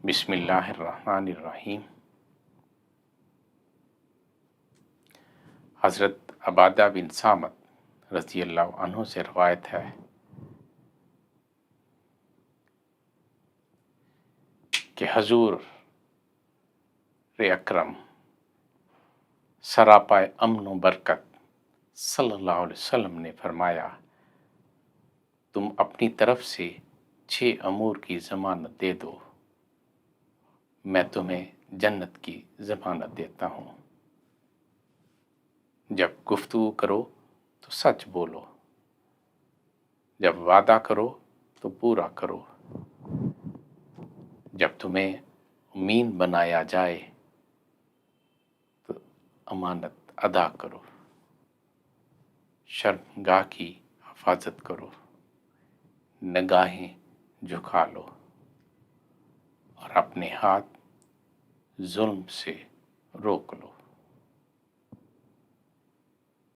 بسم اللہ الرحمن الرحیم۔ حضرت عبادہ بن صامت رضی اللہ عنہ سے روایت ہے کہ حضور اکرم سراپائے امن و برکت صلی اللہ علیہ وسلم نے فرمایا، تم اپنی طرف سے 6 امور کی ضمانت دے دو، میں تمہیں جنت کی ضمانت دیتا ہوں۔ جب گفتگو کرو تو سچ بولو، جب وعدہ کرو تو پورا کرو، جب تمہیں امین بنایا جائے تو امانت ادا کرو، شرمگاہ کی حفاظت کرو، نگاہیں جھکا لو اور اپنے ہاتھ ظلم سے روک لو۔